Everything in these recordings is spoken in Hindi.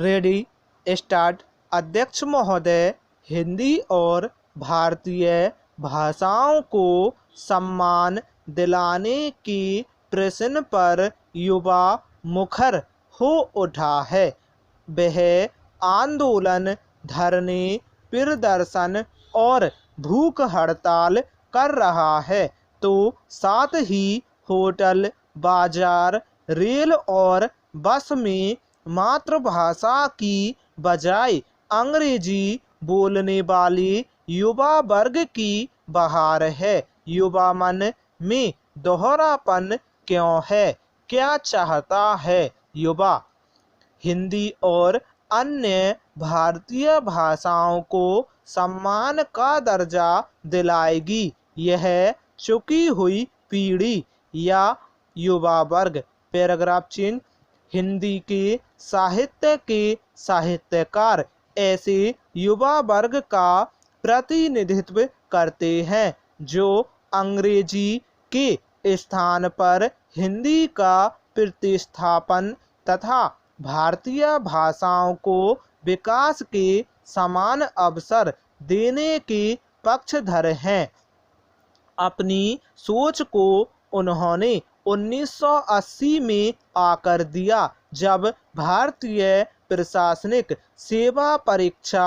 Ready start. अध्यक्ष महोदय, हिंदी और भारतीय भाषाओं को सम्मान दिलाने के प्रश्न पर युवा मुखर हो उठा है। वह आंदोलन, धरने, प्रदर्शन और भूख हड़ताल कर रहा है, तो साथ ही होटल, बाजार, रेल और बस में मातृभाषा की बजाय अंग्रेजी बोलने वाले युवा वर्ग की बहार है। युवा मन में दोहरापन क्यों है? क्या चाहता है युवा? हिंदी और अन्य भारतीय भाषाओं को सम्मान का दर्जा दिलाएगी यह चुकी हुई पीढ़ी या युवा वर्ग? पैराग्राफ चिन्ह। हिंदी के साहित्य के साहित्यकार ऐसे युवा वर्ग का प्रतिनिधित्व करते हैं जो अंग्रेजी के स्थान पर हिंदी का प्रतिस्थापन तथा भारतीय भाषाओं को विकास के समान अवसर देने के पक्षधर हैं। अपनी सोच को उन्होंने 1980 में आकर दिया, जब भारतीय प्रशासनिक सेवा परीक्षा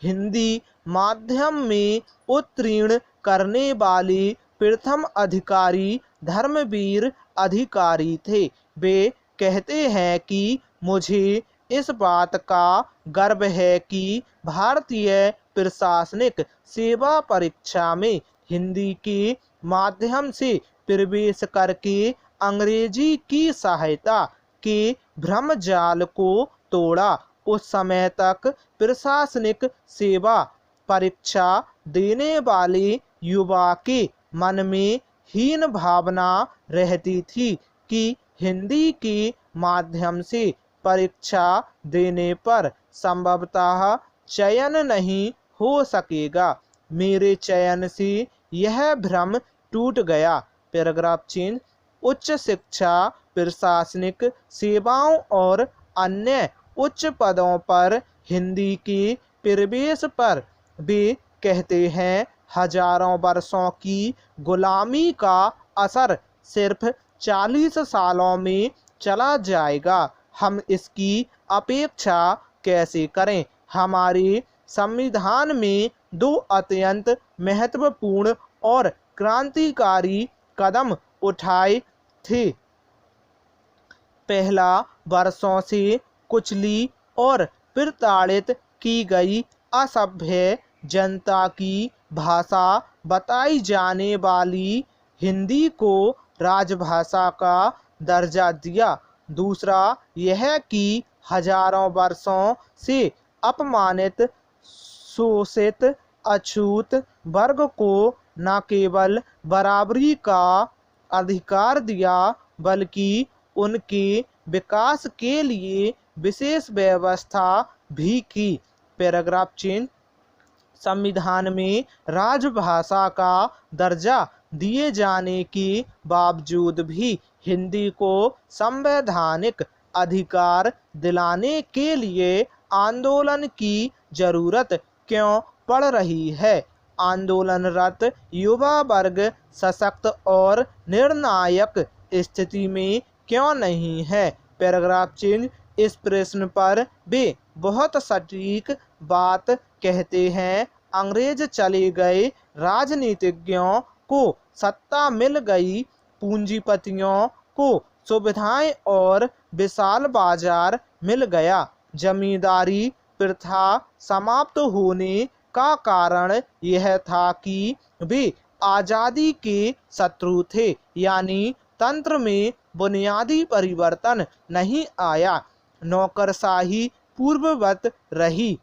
हिंदी माध्यम में उत्तीर्ण करने वाले प्रथम अधिकारी धर्मवीर अधिकारी थे। वे कहते हैं कि मुझे इस बात का गर्व है कि भारतीय प्रशासनिक सेवा परीक्षा में हिंदी के माध्यम से प्रवेश करके अंग्रेजी की सहायता के भ्रमजाल को तोड़ा। उस समय तक प्रशासनिक सेवा परीक्षा देने वाले युवा के मन में हीन भावना रहती थी कि हिंदी के माध्यम से परीक्षा देने पर संभवतः चयन नहीं हो सकेगा। मेरे चयन से यह भ्रम टूट गया। पैराग्राफ चिन्ह। उच्च शिक्षा, प्रशासनिक सेवाओं और अन्य उच्च पदों पर हिंदी के प्रवेश पर वे कहते हैं हजारों वर्षों की गुलामी का असर सिर्फ 40 सालों में चला जाएगा। हम इसकी अपेक्षा कैसे करें? हमारे संविधान में 2 अत्यंत महत्वपूर्ण और क्रांतिकारी कदम उठाए थे। पहला, वर्षों से कुचली और प्रताड़ित की गई असभ्य जनता की भाषा बताई जाने वाली हिंदी को राजभाषा का दर्जा दिया। दूसरा यह कि हजारों वर्षों से अपमानित, शोषित, अछूत वर्ग को न केवल बराबरी का अधिकार दिया, बल्कि उनके विकास के लिए विशेष व्यवस्था भी की। पैराग्राफ चिन्ह। संविधान में राजभाषा का दर्जा दिए जाने के बावजूद भी हिंदी को संवैधानिक अधिकार दिलाने के लिए आंदोलन की जरूरत क्यों पड़ रही है? आंदोलनरत युवा वर्ग सशक्त और निर्णायक स्थिति में क्यों नहीं है? पैराग्राफ चिन्ह। इस प्रश्न पर वे बहुत सटीक बात कहते हैं। अंग्रेज चले गए, राजनीतिज्ञों को सत्ता मिल गई, पूंजीपतियों को सुविधाएं और विशाल बाजार मिल गया। जमींदारी प्रथा समाप्त होने का कारण यह था कि वे आज़ादी के शत्रु थे, यानी तंत्र में बुनियादी परिवर्तन नहीं आया, नौकरशाही पूर्ववत रही।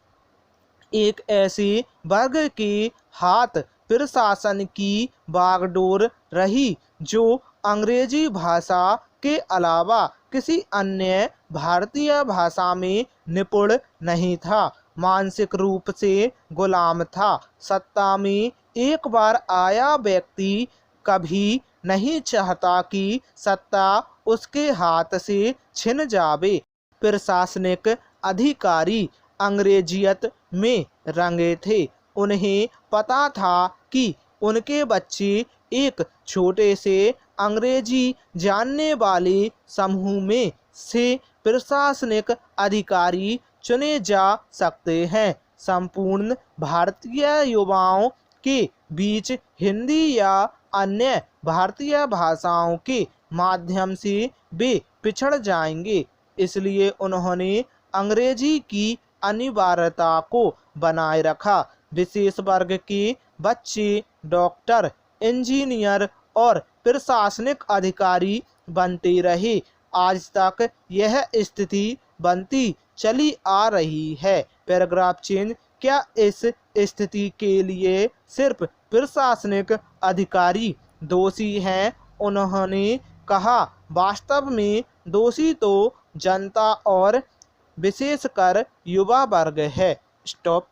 एक ऐसे वर्ग के हाथ प्रशासन की बागडोर रही जो अंग्रेजी भाषा के अलावा किसी अन्य भारतीय भाषा में निपुण नहीं था, मानसिक रूप से गुलाम था। सत्ता में एक बार आया व्यक्ति कभी नहीं चाहता कि सत्ता उसके हाथ से छिन जावे। प्रशासनिक अधिकारी अंग्रेजियत में रंगे थे। उन्हें पता था कि उनके बच्चे एक छोटे से अंग्रेजी जानने वाले समूह में से प्रशासनिक अधिकारी चुने जा सकते हैं। संपूर्ण भारतीय युवाओं के बीच हिंदी या अन्य भारतीय भाषाओं के माध्यम से वे पिछड़ जाएंगे, इसलिए उन्होंने अंग्रेजी की अनिवार्यता को बनाए रखा। विशेष वर्ग के बच्चे डॉक्टर, इंजीनियर और प्रशासनिक अधिकारी बनते रहे। आज तक यह स्थिति बनती चली आ रही है। Paragraph change. क्या इस स्थिति के लिए सिर्फ प्रशासनिक अधिकारी दोषी हैं? उन्होंने कहा, वास्तव में दोषी तो जनता और विशेषकर युवा वर्ग है। स्टॉप।